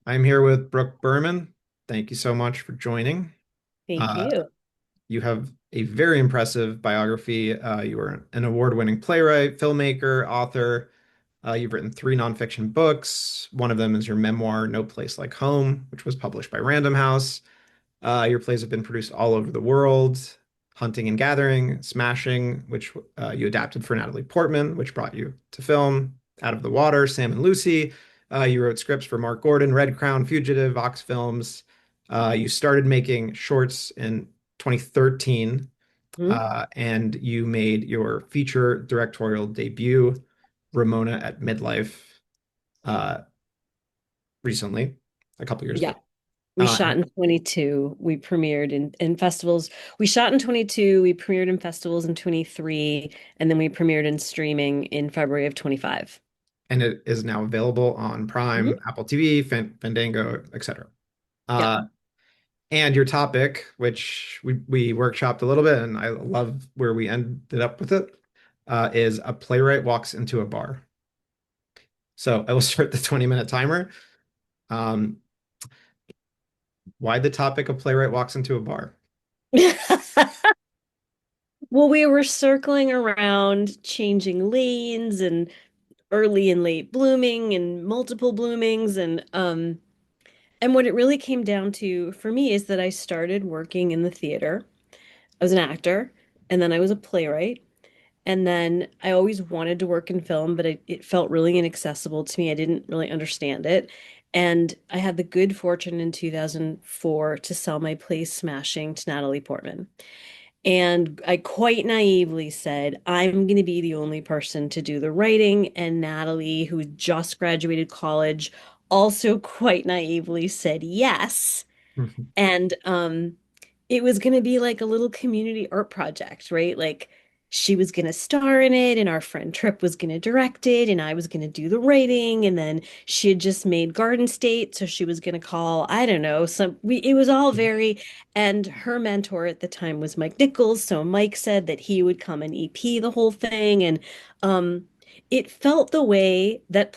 I'm here with Brooke Berman. Thank you so much for joining. Thank Uh, you. you have a very impressive biography. You are an award-winning playwright, filmmaker, author. You've written three nonfiction books. One of them is your memoir, No Place Like Home, which was published by Random House. Your plays have been produced all over the world. Hunting and Gathering, Smashing, which you adapted for Natalie Portman, which brought you to film. Out of the Water, Sam and Lucy. You wrote scripts for Mark Gordon, Red Crown, Fugitive, Vox Films. You started making shorts in 2013, Mhm. and you made your feature directorial debut, Ramona at Midlife, uh, recently, a couple years ago. Yeah. We Uh, shot in 22. We premiered in festivals. We shot in 22. We premiered in festivals in 23. And then we premiered in streaming in February of 25. and it is now available on Mhm. Prime, Apple TV, Fandango, etc. Yep. Uh, and your topic, which we workshopped a little bit, and I love where we ended up with it, is a playwright walks into a bar. So I will start the 20-minute timer. Um, why the topic of playwright walks into a bar? Well, we were circling around changing lanes and early and late blooming and multiple bloomings and what it really came down to for me is that I started working in the theater. I was an actor and then I was a playwright. And then I always wanted to work in film, but it felt really inaccessible to me. I didn't really understand it. And I had the good fortune in 2004 to sell my play Smashing to Natalie Portman. And I quite naively said, I'm going to be the only person to do the writing. And Natalie, who just graduated college, also quite naively said yes. And it was going to be like a little community art project, right? Like she was going to star in it, and our friend Trip was going to direct it, and I was going to do the writing. And then she had just made Garden State, so she was going to call, I don't know, it was all very, and her mentor at the time was Mike Nichols. So Mike said that he would come and EP the whole thing. And it felt the way that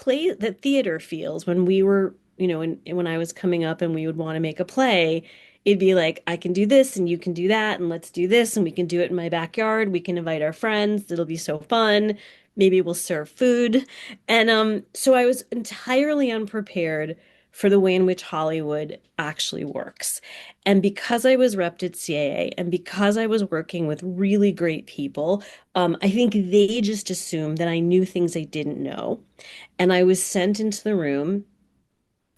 theater feels when we were, when I was coming up and we would want to make a play. It'd be like, I can do this and you can do that, and let's do this, and we can do it in my backyard. We can invite our friends. It'll be so fun. Maybe we'll serve food. And so I was entirely unprepared for the way in which Hollywood actually works. And because I was repped at CAA and because I was working with really great people, I think they just assumed that I knew things I didn't know. And I was sent into the room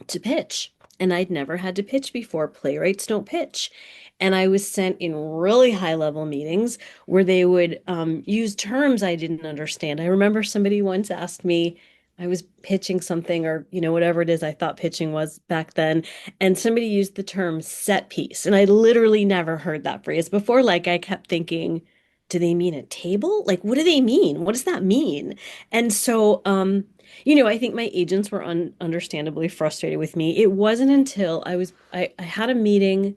to pitch. And I'd never had to pitch before. Playwrights don't pitch. And I was sent in really high level meetings where they would use terms I didn't understand. I remember somebody once asked me, I was pitching something or, whatever it is I thought pitching was back then. And somebody used the term set piece. And I literally never heard that phrase before. Like I kept thinking, do they mean a table? Like, what do they mean? What does that mean? And so, I think my agents were understandably frustrated with me. It wasn't until I had a meeting.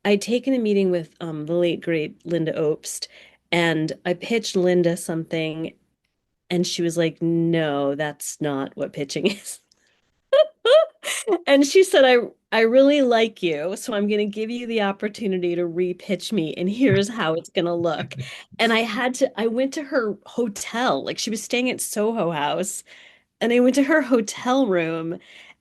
I'd taken a meeting with the late great Linda Obst, and I pitched Linda something, and she was like, "No, that's not what pitching is." And she said, I really like you, so I'm going to give you the opportunity to repitch me, and here's how it's going to look. And I went to her hotel, like she was staying at Soho House, and I went to her hotel room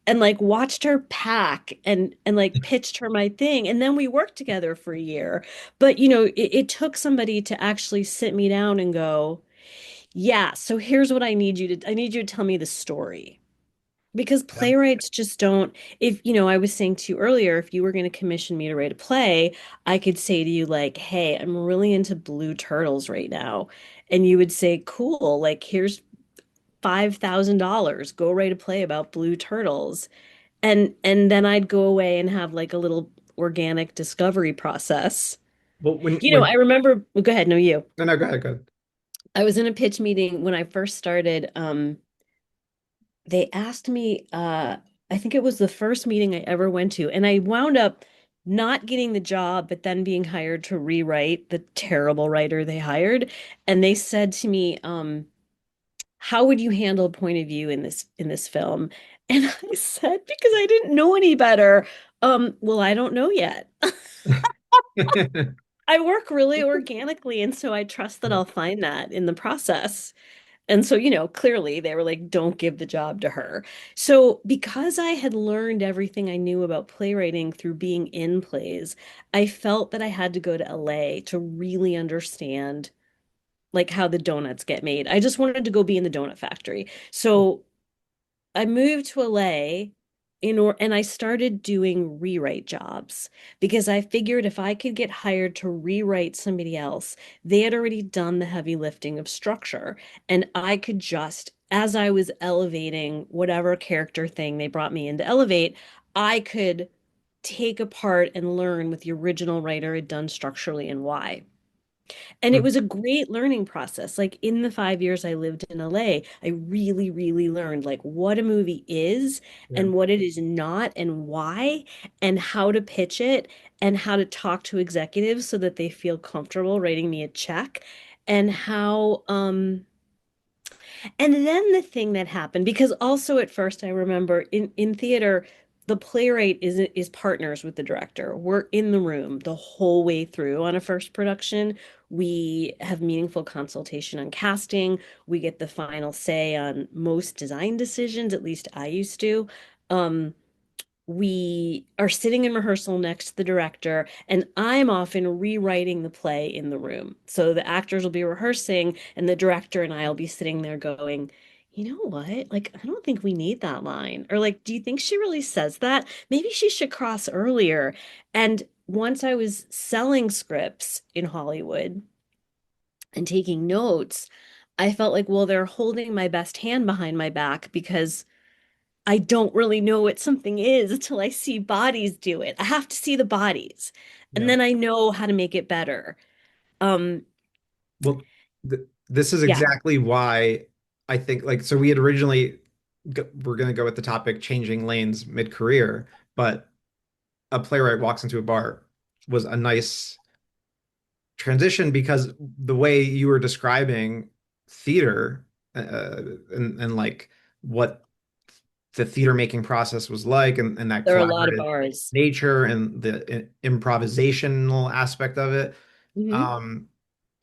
and like watched her pack and like pitched her my thing. And then we worked together for a year. But it took somebody to actually sit me down and go, yeah, so here's what I need you to tell me the story. Because Yeah. playwrights just don't, if, I was saying to you earlier, if you were going to commission me to write a play, I could say to you, like, hey, I'm really into blue turtles right now. And you would say, cool, like, here's $5,000. Go write a play about blue turtles. And then I'd go away and have like a little organic discovery process. Well, I remember, go ahead, no, you. no, no, go ahead, go ahead. I was in a pitch meeting when I first started. They asked me, I think it was the first meeting I ever went to, and I wound up not getting the job, but then being hired to rewrite the terrible writer they hired. And they said to me, how would you handle point of view in this film? And I said, because I didn't know any better, well, I don't know yet. I work really organically, and so I trust that I'll find that in the process. And so, clearly they were like, don't give the job to her. So, because I had learned everything I knew about playwriting through being in plays, I felt that I had to go to LA to really understand like how the donuts get made. I just wanted to go be in the donut factory. So, I moved to LA and I started doing rewrite jobs because I figured if I could get hired to rewrite somebody else, they had already done the heavy lifting of structure. And I could just, as I was elevating whatever character thing they brought me in to elevate, I could take apart and learn what the original writer had done structurally and why. And it was a great learning process. Like in the 5 years I lived in LA, I really, really learned like what a movie is Yeah. and what it is not and why and how to pitch it and how to talk to executives so that they feel comfortable writing me a check and how and then the thing that happened, because also at first I remember in theater, the playwright is partners with the director. We're in the room the whole way through on a first production. We have meaningful consultation on casting. We get the final say on most design decisions, at least I used to. Um, we are sitting in rehearsal next to the director, and I'm often rewriting the play in the room. So the actors will be rehearsing, and the director and I will be sitting there going, you know what? Like, I don't think we need that line. Or, like, do you think she really says that? Maybe she should cross earlier. And once I was selling scripts in Hollywood and taking notes, I felt like, well, they're holding my best hand behind my back because I don't really know what something is until I see bodies do it. I have to see the bodies, and Yeah. then I know how to make it better. Um, Well, this is yeah, exactly why I think like so we had originally we're going to go with the topic changing lanes mid-career, but a playwright walks into a bar was a nice transition because the way you were describing theater and like what the theater making process was like and that there are a lot of collaborative bars. nature and the improvisational aspect of it. Hmm. Um,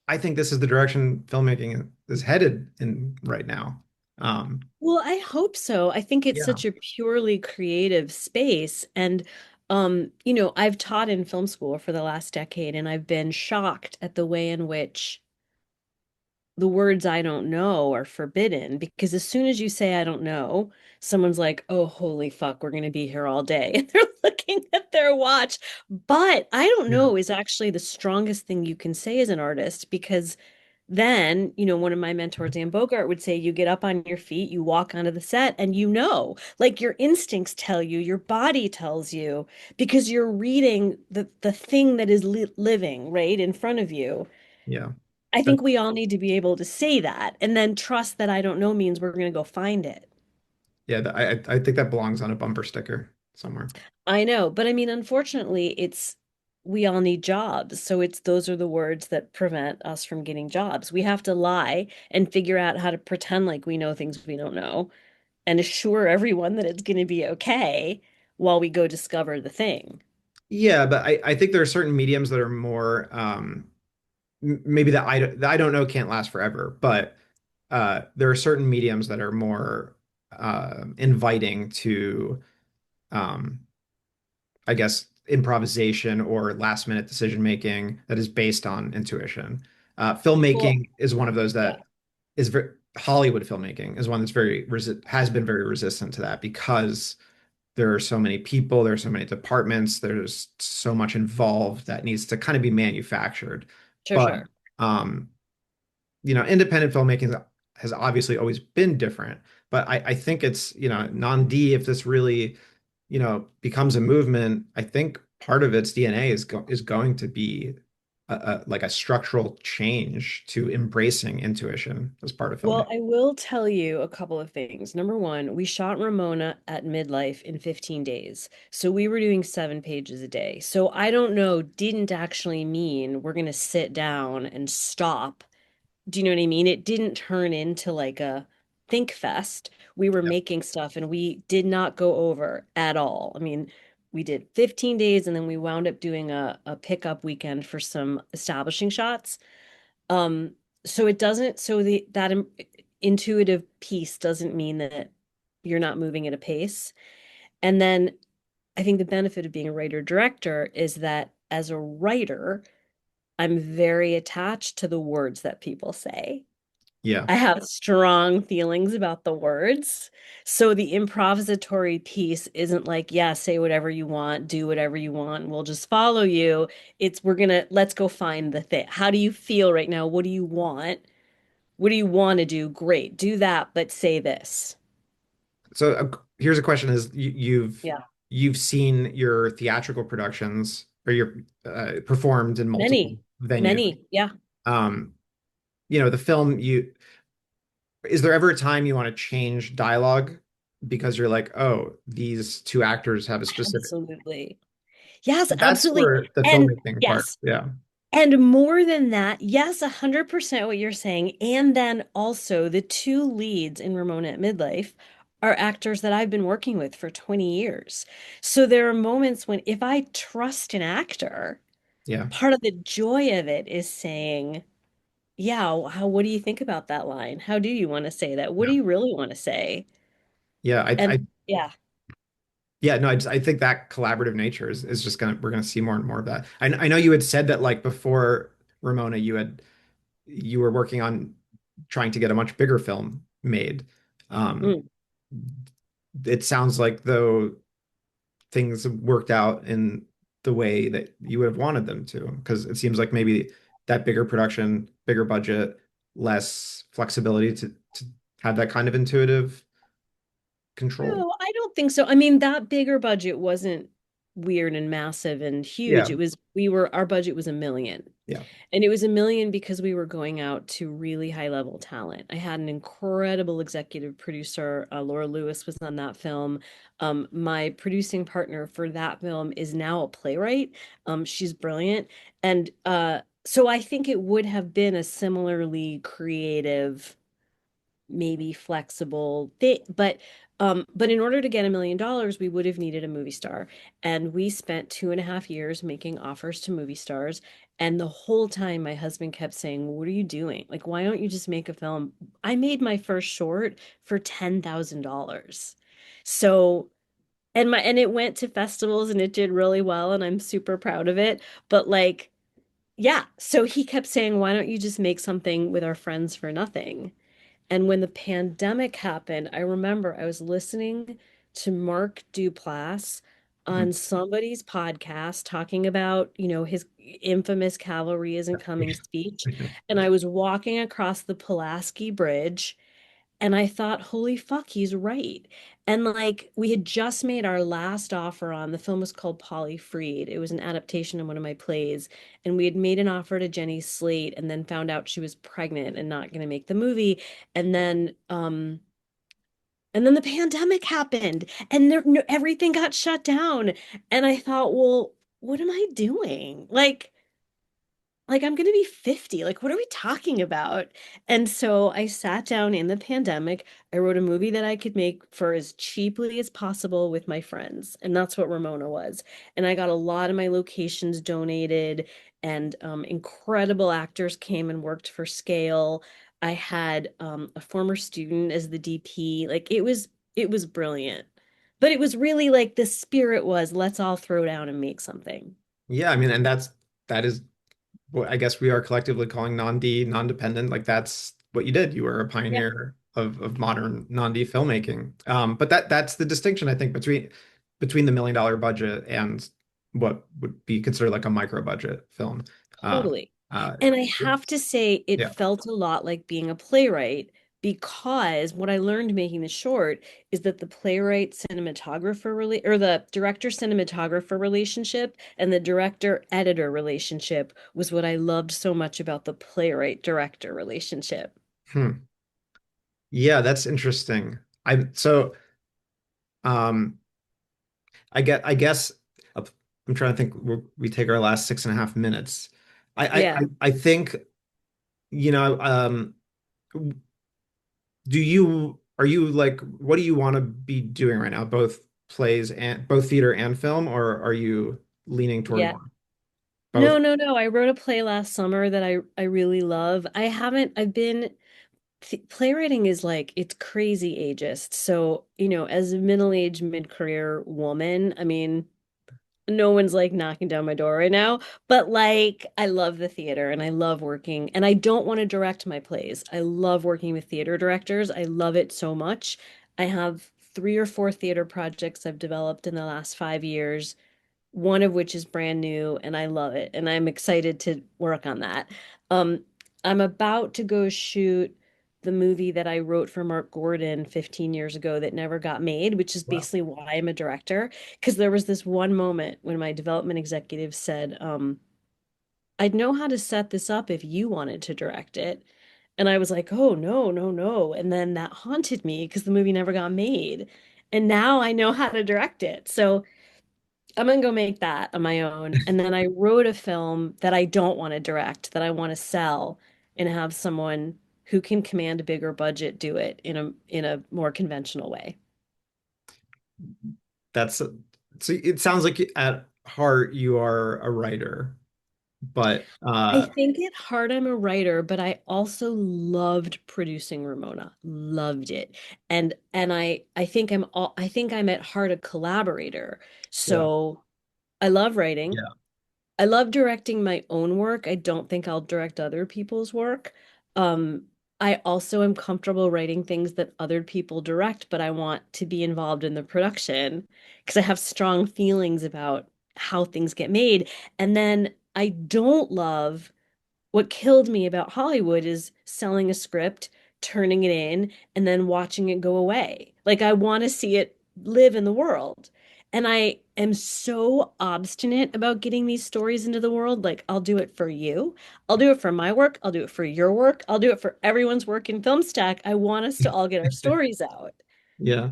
I think this is the direction filmmaking is headed in right now. Um, Well, I hope so. I think it's yeah, such a purely creative space. And, I've taught in film school for the last decade, and I've been shocked at the way in which the words I don't know are forbidden because as soon as you say I don't know, someone's like, oh, holy fuck, we're going to be here all day. And they're looking at their watch. But I don't yeah, know is actually the strongest thing you can say as an artist because then, one of my mentors, Ann Bogart, would say, you get up on your feet, you walk onto the set, and like your instincts tell you, your body tells you, because you're reading the thing that is living right in front of you. yeah. I That- think we all need to be able to say that and then trust that I don't know means we're going to go find it. yeah, I think that belongs on a bumper sticker somewhere. I know, but I mean, unfortunately, it's we all need jobs. So it's those are the words that prevent us from getting jobs. We have to lie and figure out how to pretend like we know things we don't know and assure everyone that it's going to be okay while we go discover the thing. Yeah, but I think there are certain mediums that are more maybe that I don't know can't last forever, but there are certain mediums that are more inviting to um, I guess, improvisation or last minute decision making that is based on intuition. Well, Filmmaking is one of those yeah, that is very Hollywood filmmaking is one that's has been very resistant to that because there are so many people, there are so many departments, there's so much involved that needs to kind of be manufactured. sure, But sure. um, independent filmmaking has obviously always been different. But I think it's, non-D, if this really becomes a movement, I think part of its DNA is going to be like a structural change to embracing intuition as part of Well, filmmaking. I will tell you a couple of things. Number one, we shot Ramona at midlife in 15 days. So we were doing 7 pages a day. So I don't know, didn't actually mean we're going to sit down and stop. Do you know what I mean? It didn't turn into like a think fest. We were Yep. making stuff and we did not go over at all. I mean, we did 15 days and then we wound up doing a pickup weekend for some establishing shots. Um, so it doesn't, so the that intuitive piece doesn't mean that you're not moving at a pace. And then I think the benefit of being a writer director is that as a writer, I'm very attached to the words that people say. Yeah. I have strong feelings about the words. So the improvisatory piece isn't like, yeah, say whatever you want, do whatever you want, and we'll just follow you. It's let's go find the thing. How do you feel right now? What do you want? What do you want to do? Great. Do that, but say this. So here's a question: Is Yeah. you've seen your theatrical productions or your performed in multiple Many, venues? many. Yeah. Um, the film, is there ever a time you want to change dialogue because you're like, oh, these two actors have a specific. Absolutely. Yes, That's absolutely. where the And filmmaking part. yes. Yeah. And more than that, yes, 100% what you're saying. And then also the two leads in Ramona at Midlife are actors that I've been working with for 20 years. So there are moments when if I trust an actor, Yeah. part of the joy of it is saying, yeah, what do you think about that line? How do you want to say that? What Yeah. do you really want to say? Yeah. And yeah. Yeah, no, I think that collaborative nature is just we're gonna see more and more of that. I know you had said that like before Ramona, you were working on trying to get a much bigger film made. Um, Mm. it sounds like though things have worked out in the way that you would have wanted them to, because it seems like maybe that bigger production, bigger budget, less flexibility to have that kind of intuitive control. No, I don't think so. I mean, that bigger budget wasn't weird and massive and huge. Yeah, It was, our budget was 1 million. yeah. And it was 1 million because we were going out to really high level talent. I had an incredible executive producer. Laura Lewis was on that film. My producing partner for that film is now a playwright. She's brilliant. And so I think it would have been a similarly creative, maybe flexible thing, but in order to get $1 million we would have needed a movie star, and we spent 2.5 years making offers to movie stars, and the whole time my husband kept saying, what are you doing? Like, why don't you just make a film? I made my first short for $10,000. So, and it went to festivals and it did really well and I'm super proud of it, but like, yeah, so he kept saying, why don't you just make something with our friends for nothing? And when the pandemic happened, I remember I was listening to Mark Duplass Mhm. on somebody's podcast talking about, his infamous cavalry isn't coming speech. And I was walking across the Pulaski Bridge and I thought, holy fuck, he's right. And like we had just made our last offer on the film was called Polly Freed. It was an adaptation of one of my plays. And we had made an offer to Jenny Slate and then found out she was pregnant and not going to make the movie. And then the pandemic happened and no, everything got shut down. And I thought, well, what am I doing? Like I'm gonna be 50. Like, what are we talking about? And so I sat down in the pandemic. I wrote a movie that I could make for as cheaply as possible with my friends. And that's what Ramona was. And I got a lot of my locations donated, and incredible actors came and worked for scale. I had a former student as the DP. Like it was brilliant. But it was really like the spirit was, let's all throw down and make something. Yeah, I mean, and that is what I guess we are collectively calling non-D, non-dependent. Like that's what you did. You were a Yeah, pioneer of modern non-D filmmaking. But that's the distinction I think between the $1 million budget and what would be considered like a micro budget film. Um, totally. uh, And I have to say, it yeah. felt a lot like being a playwright because what I learned making the short is that the playwright cinematographer or the director cinematographer relationship and the director editor relationship was what I loved so much about the playwright director relationship. Hmm. Yeah, that's interesting. Um I guess I'm trying to think. We take our last 6.5 minutes. Yeah. I think you know. Do you? are you like, what do you want to be doing right now? Both theater and film, or are you leaning toward Yeah. one? No, Both? no, no. I wrote a play last summer that I really love. I haven't, I've been, playwriting is like, it's crazy ageist. So, as a middle-aged, mid-career woman, I mean, no one's like knocking down my door right now, but like I love the theater and I love working and I don't want to direct my plays. I love working with theater directors. I love it so much. I have three or four theater projects I've developed in the last 5 years, one of which is brand new and I love it and I'm excited to work on that. Um, I'm about to go shoot the movie that I wrote for Mark Gordon 15 years ago that never got made, which is Wow. basically why I'm a director. Because there was this one moment when my development executive said, I'd know how to set this up if you wanted to direct it. And I was like, oh, no, no, no. And then that haunted me because the movie never got made. And now I know how to direct it. So I'm gonna go make that on my own. And then I wrote a film that I don't want to direct, that I want to sell and have someone who can command a bigger budget do it in a more conventional way. That's so it sounds like at heart you are a writer, but I think at heart I'm a writer, but I also loved producing Ramona. Loved it. And I think I'm at heart a collaborator. yeah. So I love writing. Yeah. I love directing my own work. I don't think I'll direct other people's work. Um, I also am comfortable writing things that other people direct, but I want to be involved in the production because I have strong feelings about how things get made. And then I don't love what killed me about Hollywood is selling a script, turning it in, and then watching it go away. Like I want to see it live in the world. And I am so obstinate about getting these stories into the world. Like, I'll do it for you. I'll do it for my work. I'll do it for your work. I'll do it for everyone's work in Film Stack. I want us to all get our stories out. Yeah.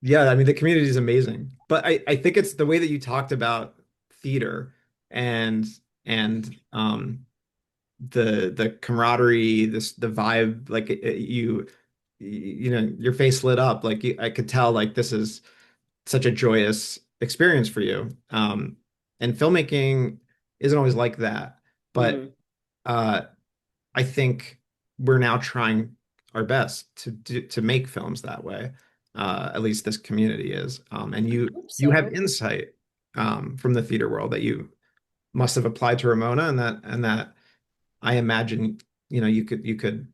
Yeah, I mean the community is amazing. But I think it's the way that you talked about theater and and the camaraderie, the vibe, like you know, your face lit up. Like I could tell like this is such a joyous experience for you. And filmmaking isn't always like that, but Mhm. uh I think we're now trying our best to make films that way. At least this community is. And I you hope you have so. insight from the theater world that you must have applied to Ramona, and that I imagine you could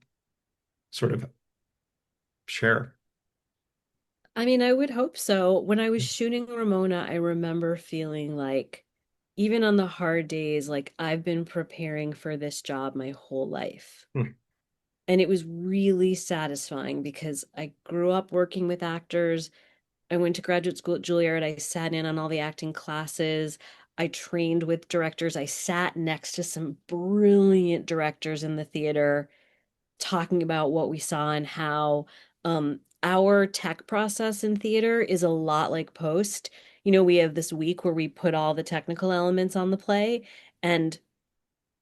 sort of share. I mean, I would hope so. When I was shooting Ramona, I remember feeling like, even on the hard days, like I've been preparing for this job my whole life. Hmm. And it was really satisfying because I grew up working with actors. I went to graduate school at Juilliard. I sat in on all the acting classes. I trained with directors. I sat next to some brilliant directors in the theater talking about what we saw and how our tech process in theater is a lot like post. We have this week where we put all the technical elements on the play, and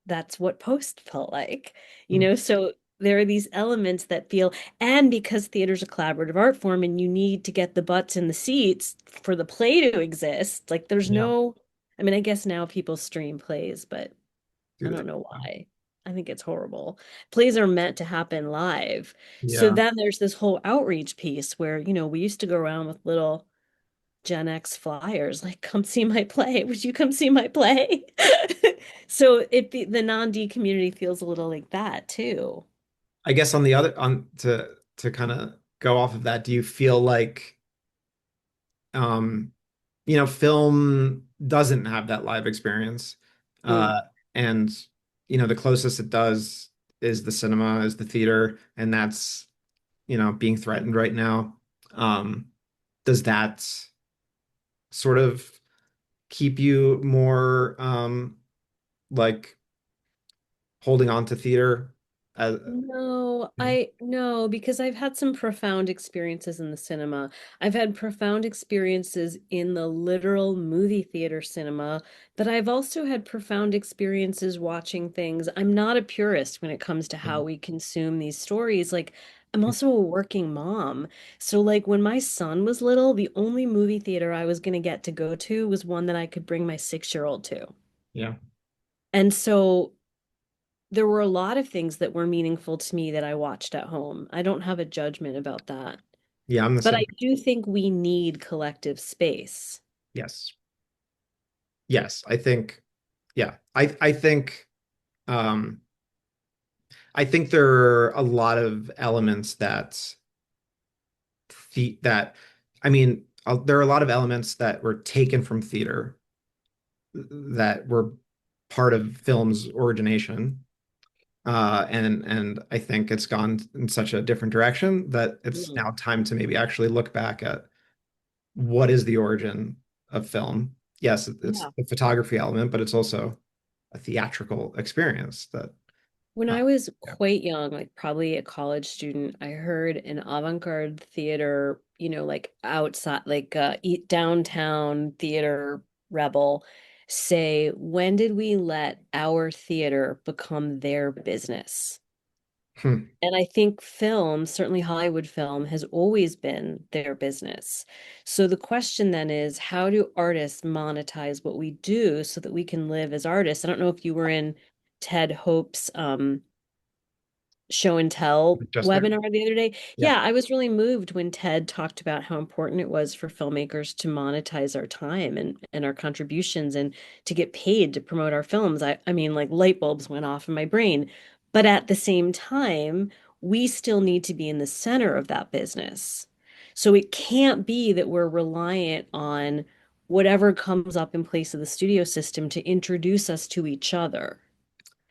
that's what post felt like. Hmm. So there are these elements that feel, and because theater's a collaborative art form and you need to get the butts in the seats for the play to exist, like there's Yeah, no, I mean, I guess now people stream plays, but I do don't they? know why. I think it's horrible. Plays are meant to happen live. So Yeah. then there's this whole outreach piece where, we used to go around with little Gen X flyers like, come see my play. Would you come see my play? So the non-D community feels a little like that too. I guess on the other on to kind of go off of that, do you feel like um film doesn't have that live experience. Mm. And the closest it does is the cinema, is the theater, and that's being threatened right now. Does that sort of keep you more like holding on to theater as No, I no, because I've had some profound experiences in the cinema. I've had profound experiences in the literal movie theater cinema, but I've also had profound experiences watching things. I'm not a purist when it comes to how we consume these stories. Like, I'm also a working mom. So like when my son was little, the only movie theater I was going to get to go to was one that I could bring my 6-year-old to. Yeah. And so there were a lot of things that were meaningful to me that I watched at home. I don't have a judgment about that. Yeah, I'm the But I same. do think we need collective space. Yes. Yes, I think yeah. Um I think there are a lot of elements that I mean, there are a lot of elements that were taken from theater that were part of film's origination. And I think it's gone in such a different direction that it's Mm. now time to maybe actually look back at what is the origin of film. Yes, it's Yeah. the photography element, but it's also a theatrical experience that When uh, I was yeah. quite young, like probably a college student, I heard an avant-garde theater, like outside, like downtown theater rebel say, when did we let our theater become their business? Hmm. And I think film, certainly Hollywood film, has always been their business. So the question then is, how do artists monetize what we do so that we can live as artists? I don't know if you were in Ted Hope's show and tell Just there. webinar the other day. Yeah. Yeah, I was really moved when Ted talked about how important it was for filmmakers to monetize our time and our contributions and to get paid to promote our films. I mean, like light bulbs went off in my brain. But at the same time, we still need to be in the center of that business. So it can't be that we're reliant on whatever comes up in place of the studio system to introduce us to each other.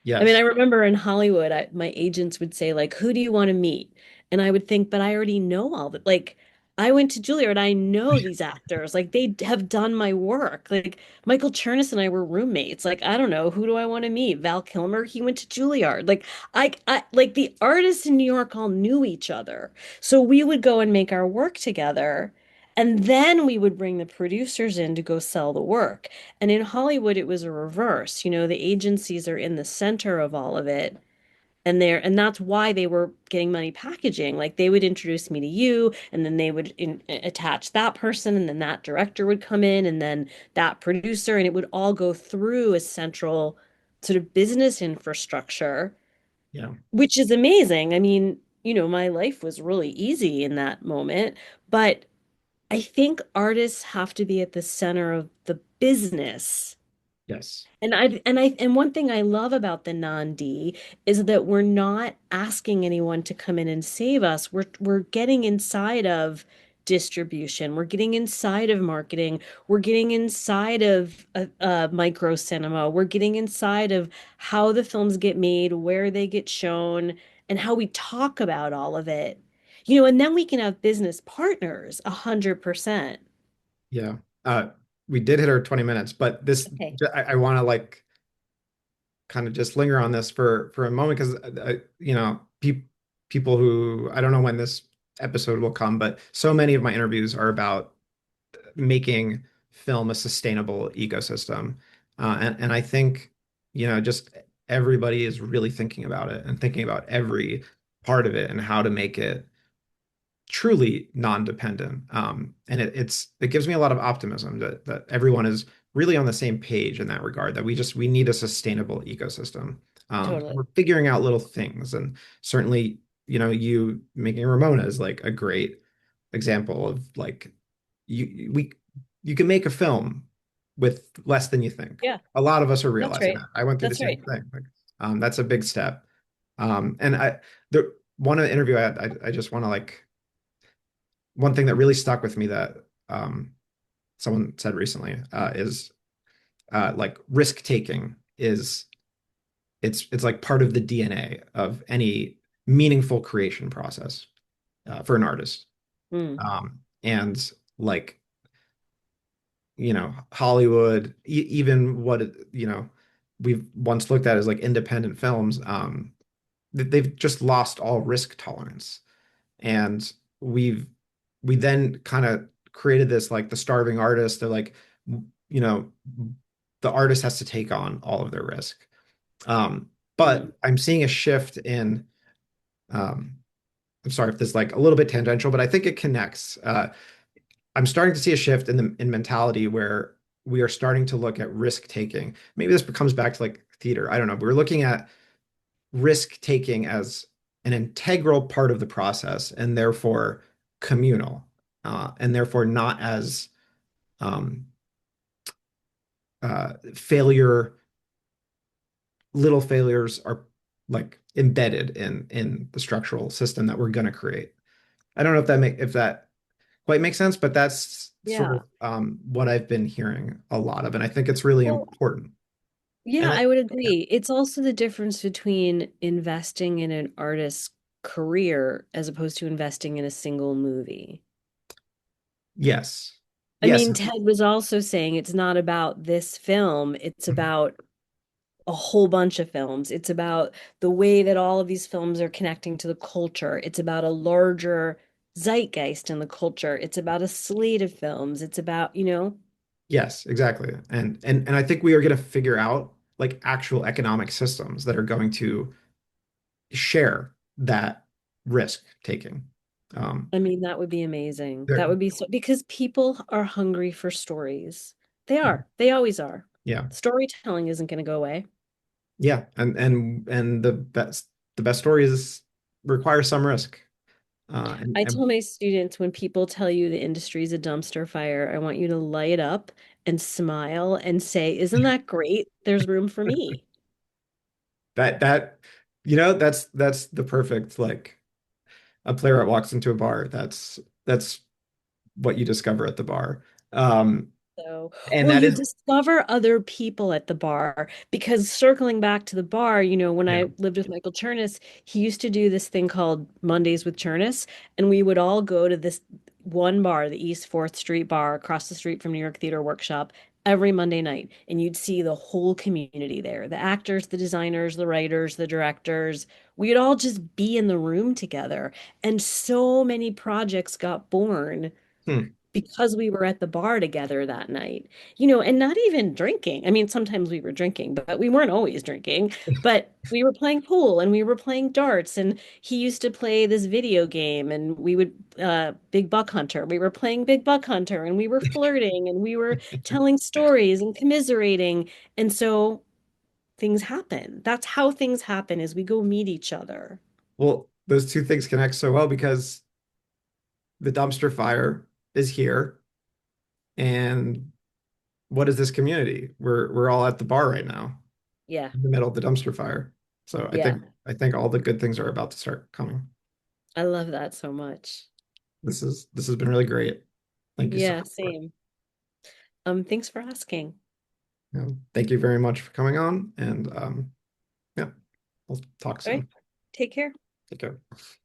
I mean, I Yes. remember in Hollywood, my agents would say, like, who do you want to meet? And I would think, but I already know all that. Like, I went to Juilliard, I know these actors. Like, they have done my work. Like, Michael Chernus and I were roommates. Like, I don't know, who do I want to meet? Val Kilmer, he went to Juilliard. Like, like the artists in New York all knew each other. So we would go and make our work together. And then we would bring the producers in to go sell the work. And in Hollywood, it was a reverse. The agencies are in the center of all of it. And that's why they were getting money packaging. Like they would introduce me to you, and then they would attach that person, and then that director would come in, and then that producer, and it would all go through a central sort of business infrastructure, Yeah. which is amazing. I mean, my life was really easy in that moment, but I think artists have to be at the center of the business. Yes. And one thing I love about the non-D is that we're not asking anyone to come in and save us. We're getting inside of distribution. We're getting inside of marketing. We're getting inside of micro cinema. We're getting inside of how the films get made, where they get shown, and how we talk about all of it. And then we can have business partners 100%. Yeah. We did hit our 20 minutes, but Okay. I want to like kind of just linger on this for a moment because people who I don't know when this episode will come, but so many of my interviews are about making film a sustainable ecosystem, and I think just everybody is really thinking about it and thinking about every part of it and how to make it truly non-dependent. And it gives me a lot of optimism that everyone is really on the same page in that regard, that we need a sustainable ecosystem. Totally. We're figuring out little things, and certainly, you making Ramona is like a great example of like you we you can make a film with less than you think. Yeah, A lot of us are that's realizing right. that. I went through the That's same right. thing. Like, that's a big step. And the one interview I just want to like one thing that really stuck with me that someone said recently is like risk taking is it's like part of the DNA of any meaningful creation process for an artist. Mm. And like Hollywood, even what we've once looked at as like independent films, they've just lost all risk tolerance. And we then kind of created this like the starving artist. They're like, you know, the artist has to take on all of their risk. Um, Mm. but I'm seeing a shift in um, I'm sorry if this is like a little bit tangential, but I think it connects. I'm starting to see a shift in mentality where we are starting to look at risk taking. Maybe this comes back to like theater. I don't know. We're looking at risk taking as an integral part of the process and therefore communal, and therefore not as um, failure. Little failures are like embedded in the structural system that we're going to create. I don't know if that quite makes sense, but that's sort of Yeah. what I've been hearing a lot of, and I think it's really Well, important. yeah, And I would agree. It's also the difference between investing in an artist's career as opposed to investing in a single movie. yes, I yes, mean, Ted was also saying it's not about this film, it's about a whole bunch of films. It's about the way that all of these films are connecting to the culture. It's about a larger zeitgeist in the culture. It's about a slate of films. It's about, yes, exactly. And I think we are going to figure out like actual economic systems that are going to share that risk taking. Um, I mean, that would be amazing. That there, would be so because people are hungry for stories. They are. They always are. yeah, Storytelling isn't going to go away. yeah, and the best stories require some risk. I And tell my students when people tell you the industry is a dumpster fire, I want you to light up and smile and say, "Isn't that great? There's room for me." that that's the perfect like a playwright walks into a bar. That's what you discover at the bar. So, And well, that you is discover other people at the bar because circling back to the bar, when yeah. I lived with Michael Chernus, he used to do this thing called Mondays with Chernus, and we would all go to this one bar, the East 4th Street bar across the street from New York Theater Workshop every Monday night, and you'd see the whole community there, the actors, the designers, the writers, the directors. We'd all just be in the room together, and so many projects got born Hmm. because we were at the bar together that night, and not even drinking. I mean, sometimes we were drinking, but we weren't always drinking. But we were playing pool and we were playing darts, and he used to play this video game, and we would, Big Buck Hunter. We were playing Big Buck Hunter, and we were flirting, and we were telling stories and commiserating. And so things happen. That's how things happen is we go meet each other. Well, those two things connect so well because the dumpster fire is here, and what is this community? We're all at the bar right now, Yeah. in the middle of the dumpster fire. So Yeah. I think all the good things are about to start coming. I love that so much. This has been really great. Thank you so Yeah, much. same. Thanks for asking. Thank you very much for coming on, and yeah, we'll talk All right. soon. Take care. Take care.